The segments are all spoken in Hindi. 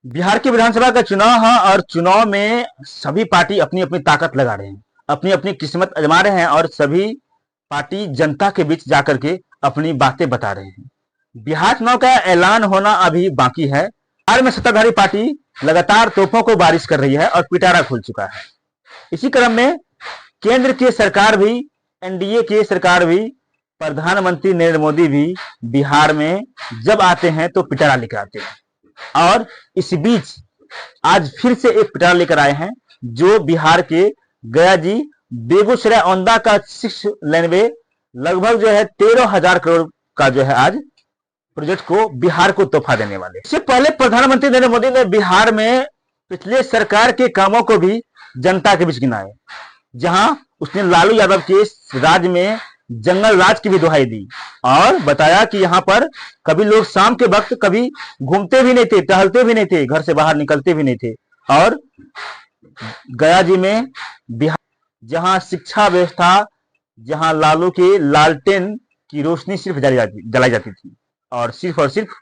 बिहार की विधानसभा का चुनाव है और चुनाव में सभी पार्टी अपनी अपनी ताकत लगा रहे हैं, अपनी अपनी किस्मत आजमा रहे हैं और सभी पार्टी जनता के बीच जाकर के अपनी बातें बता रहे हैं। बिहार चुनाव का ऐलान होना अभी बाकी है। बिहार में सत्ताधारी पार्टी लगातार तोपों को बारिश कर रही है और पिटारा खुल चुका है। इसी क्रम में केंद्र की सरकार भी, एनडीए की सरकार भी, प्रधानमंत्री नरेंद्र मोदी भी बिहार में जब आते हैं तो पिटारा लेकर आते हैं। और इस बीच आज फिर से एक पिटारा लेकर आए हैं जो बिहार के गया जी बेगूसराय औंधा का 6 लेनवे लगभग जो है 13,000 करोड़ का जो है आज प्रोजेक्ट को बिहार को तोहफा देने वाले। इससे पहले प्रधानमंत्री नरेंद्र मोदी ने बिहार में पिछले सरकार के कामों को भी जनता के बीच गिनाए, जहां उसने लालू यादव के राज में जंगल राज की भी दुहाई दी और बताया कि यहां पर कभी लोग शाम के वक्त कभी घूमते भी नहीं थे, टहलते भी नहीं थे, घर से बाहर निकलते भी नहीं थे। और गया जी में बिहार जहां शिक्षा व्यवस्था, जहां लालू के लालटेन की रोशनी सिर्फ जलाई जाती थी और सिर्फ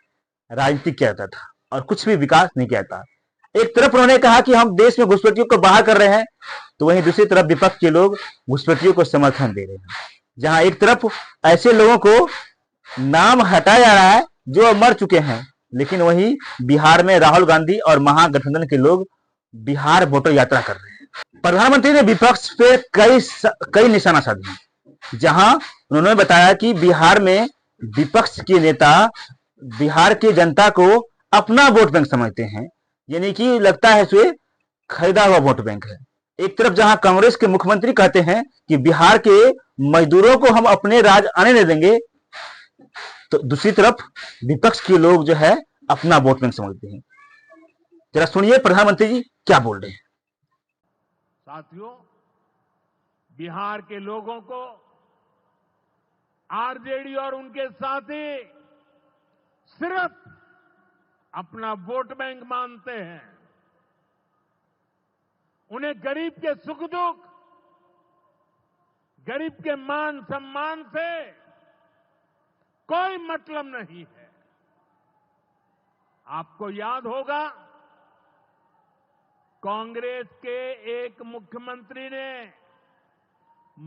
राजनीति किया जाता था और कुछ भी विकास नहीं किया था। एक तरफ उन्होंने कहा कि हम देश में घुसपैठियों को बाहर कर रहे हैं, तो वहीं दूसरी तरफ विपक्ष के लोग घुसपैठियों को समर्थन दे रहे हैं। जहां एक तरफ ऐसे लोगों को नाम हटाया जा रहा है जो मर चुके हैं, लेकिन वहीं बिहार में राहुल गांधी और महागठबंधन के लोग बिहार वोटर यात्रा कर रहे हैं। प्रधानमंत्री ने विपक्ष पे कई निशाना साधे, जहां उन्होंने बताया कि बिहार में विपक्ष के नेता बिहार की जनता को अपना वोट बैंक समझते हैं, यानी कि लगता है इसे खरीदा हुआ वोट बैंक है। एक तरफ जहां कांग्रेस के मुख्यमंत्री कहते हैं कि बिहार के मजदूरों को हम अपने राज आने नहीं देंगे, तो दूसरी तरफ विपक्ष के लोग जो है अपना वोट बैंक समझते हैं। जरा सुनिए प्रधानमंत्री जी क्या बोल रहे हैं। साथियों, बिहार के लोगों को आरजेडी और उनके साथी सिर्फ अपना वोट बैंक मानते हैं। उन्हें गरीब के सुख दुख, गरीब के मान सम्मान से कोई मतलब नहीं है। आपको याद होगा, कांग्रेस के एक मुख्यमंत्री ने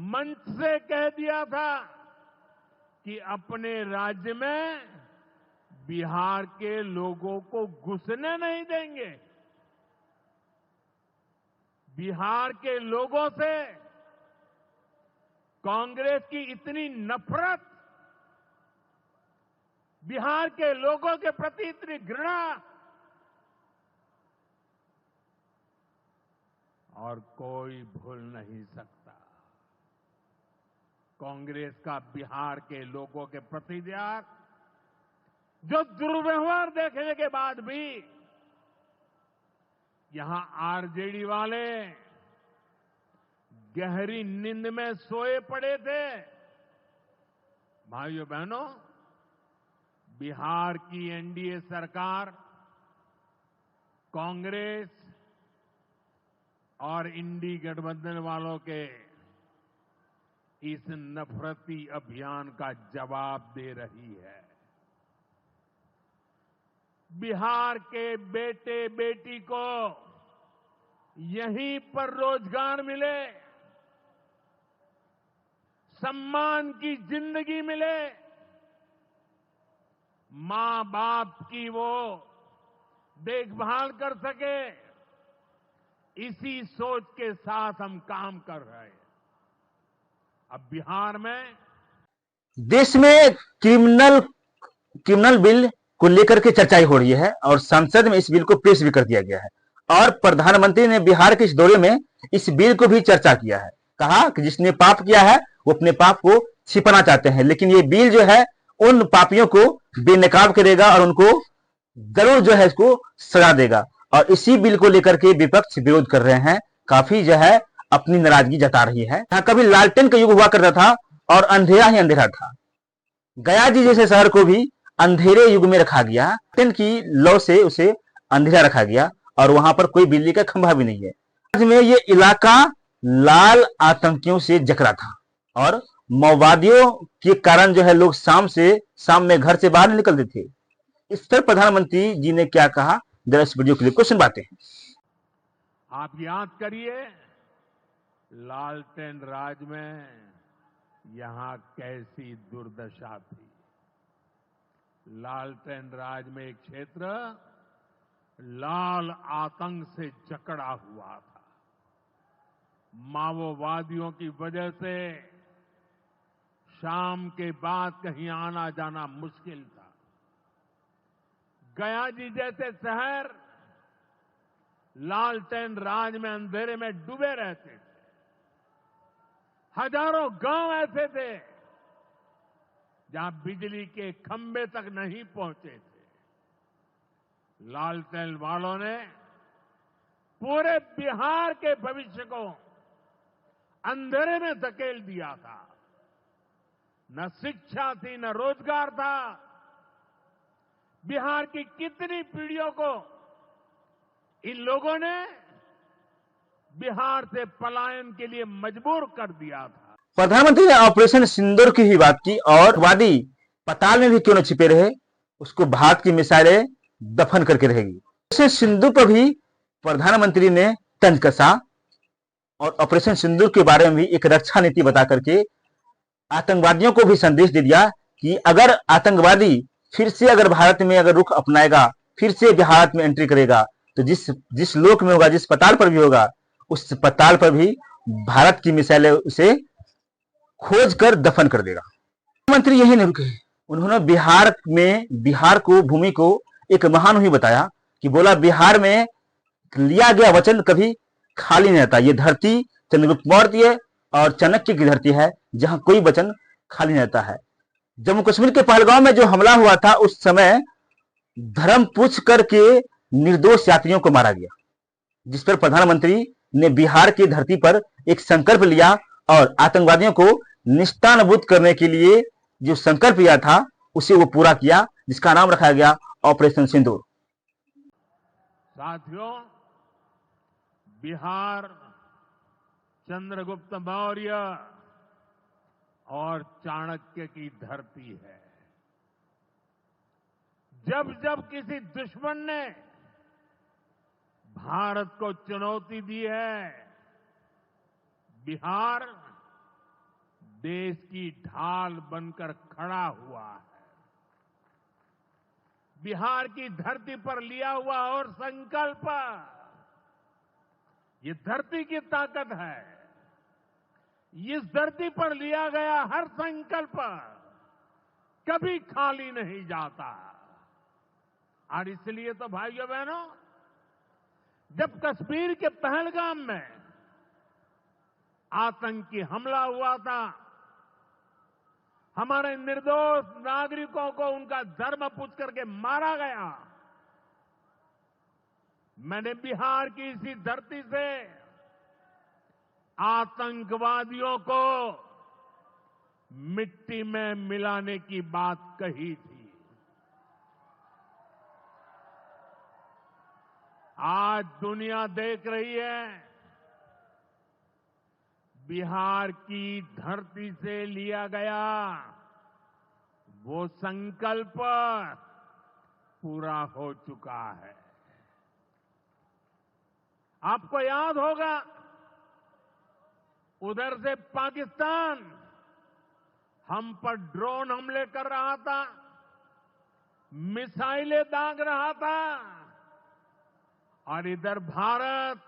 मंच से कह दिया था कि अपने राज्य में बिहार के लोगों को घुसने नहीं देंगे। बिहार के लोगों से कांग्रेस की इतनी नफरत, बिहार के लोगों के प्रति इतनी घृणा, और कोई भूल नहीं सकता। कांग्रेस का बिहार के लोगों के प्रति त्याग, जो दुर्व्यवहार देखने के बाद भी यहां आरजेडी वाले गहरी नींद में सोए पड़े थे। भाइयों बहनों, बिहार की एनडीए सरकार कांग्रेस और इंडी गठबंधन वालों के इस नफरती अभियान का जवाब दे रही है। बिहार के बेटे बेटी को यहीं पर रोजगार मिले, सम्मान की जिंदगी मिले, मां बाप की वो देखभाल कर सके, इसी सोच के साथ हम काम कर रहे हैं। अब बिहार में देश में क्रिमिनल बिल को लेकर के चर्चाई हो रही है और संसद में इस बिल को पेश भी कर दिया गया है और प्रधानमंत्री ने बिहार के इस दौरे में इस बिल को भी चर्चा किया है। कहा कि जिसने पाप किया है वो अपने पाप को छिपाना चाहते हैं, लेकिन ये बिल जो है उन पापियों को बेनकाब करेगा और उनको जरूर जो है इसको सजा देगा। और इसी बिल को लेकर के विपक्ष विरोध कर रहे हैं, काफी जो है अपनी नाराजगी जता रही है। कभी लालटेन का युग हुआ करता था और अंधेरा ही अंधेरा था। गया जी जैसे शहर को भी अंधेरे युग में रखा गया, लालटेन की लौ से उसे अंधेरा रखा गया और वहां पर कोई बिजली का खंभा भी नहीं है। आज में ये इलाका लाल आतंकियों से जकड़ा था और माओवादियों के कारण जो है लोग शाम में घर से बाहर नहीं निकलते थे। इस पर प्रधानमंत्री जी ने क्या कहा, जरा इस वीडियो के लिए क्वेश्चन बातें हैं। आप याद करिए, लालटेन राज में यहां कैसी दुर्दशा थी। लालटेन राज में एक क्षेत्र लाल आतंक से जकड़ा हुआ था। माओवादियों की वजह से शाम के बाद कहीं आना जाना मुश्किल था। गया जी जैसे शहर लालटेन राज में अंधेरे में डूबे रहते थे। हजारों गांव ऐसे थे जहां बिजली के खंभे तक नहीं पहुंचे थे। लालटेन वालों ने पूरे बिहार के भविष्य को अंधेरे में धकेल दिया था। न शिक्षा थी, न रोजगार था। बिहार की कितनी पीढ़ियों को इन लोगों ने बिहार से पलायन के लिए मजबूर कर दिया था। प्रधानमंत्री ने ऑपरेशन सिंदूर की ही बात की और वादी पताल में भी क्यों न छिपे रहे, उसको भारत की मिसाइलें दफन करके रहेगी। ऑपरेशन सिंदूर पर भी प्रधानमंत्री ने तंज कसा और ऑपरेशन सिंदूर के बारे में भी एक रक्षा नीति बता करके आतंकवादियों को भी संदेश दे दिया कि अगर आतंकवादी फिर से अगर भारत में अगर रुख अपनाएगा, फिर से भारत में एंट्री करेगा, तो जिस लोक में होगा, जिस पताल पर भी होगा, उस पताल पर भी भारत की मिसाइलें उसे खोज कर दफन कर देगा। प्रधानमंत्री यही नहीं रुके, उन्होंने बिहार को भूमि को एक महान ही बताया कि बोला बिहार में लिया गया वचन कभी खाली नहीं रहता। ये धरती चंद्रगुप्त मौर्य और चाणक्य की धरती है जहां कोई वचन खाली नहीं रहता है। जम्मू कश्मीर के पहलगांव में जो हमला हुआ था उस समय धर्म पूछ करके निर्दोष यात्रियों को मारा गया, जिस पर प्रधानमंत्री ने बिहार की धरती पर एक संकल्प लिया और आतंकवादियों को निस्तानबूद करने के लिए जो संकल्प लिया था उसे वो पूरा किया, जिसका नाम रखा गया ऑपरेशन सिंदूर। साथियों, बिहार चंद्रगुप्त मौर्य और चाणक्य की धरती है। जब जब किसी दुश्मन ने भारत को चुनौती दी है, बिहार देश की ढाल बनकर खड़ा हुआ है। बिहार की धरती पर लिया हुआ और संकल्प, ये धरती की ताकत है। इस धरती पर लिया गया हर संकल्प कभी खाली नहीं जाता। और इसलिए तो भाइयों बहनों, जब कश्मीर के पहलगाम में आतंकी हमला हुआ था, हमारे निर्दोष नागरिकों को उनका धर्म पूछ करके मारा गया, मैंने बिहार की इसी धरती से आतंकवादियों को मिट्टी में मिलाने की बात कही थी। आज दुनिया देख रही है, बिहार की धरती से लिया गया वो संकल्प पूरा हो चुका है। आपको याद होगा, उधर से पाकिस्तान हम पर ड्रोन हमले कर रहा था, मिसाइलें दाग रहा था, और इधर भारत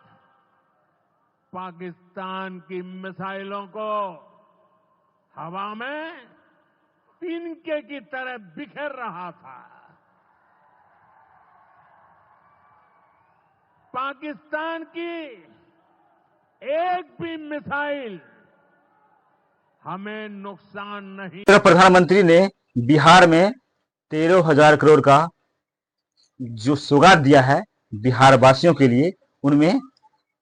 पाकिस्तान की मिसाइलों को हवा में तिनके की तरह बिखेर रहा था। पाकिस्तान की एक भी मिसाइल हमें नुकसान नहीं। प्रधानमंत्री ने बिहार में 13,000 करोड़ का जो सौगात दिया है बिहार वासियों के लिए, उनमें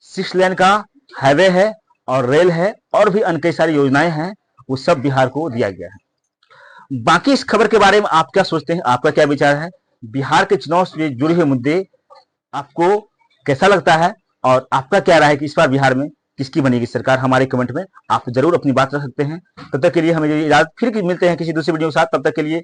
6 लेन का हाईवे है और रेल है और भी अन्य कई सारी योजनाएं हैं, वो सब बिहार को दिया गया है। बाकी इस खबर के बारे में आप क्या सोचते हैं, आपका क्या विचार है? बिहार के चुनाव से जुड़े हुए मुद्दे आपको कैसा लगता है और आपका क्या राय है कि इस बार बिहार में किसकी बनेगी सरकार? हमारे कमेंट में आप जरूर अपनी बात रख सकते हैं। तब तक के लिए हमें इजाजत, फिर मिलते हैं किसी दूसरे वीडियो के साथ। तब तक के लिए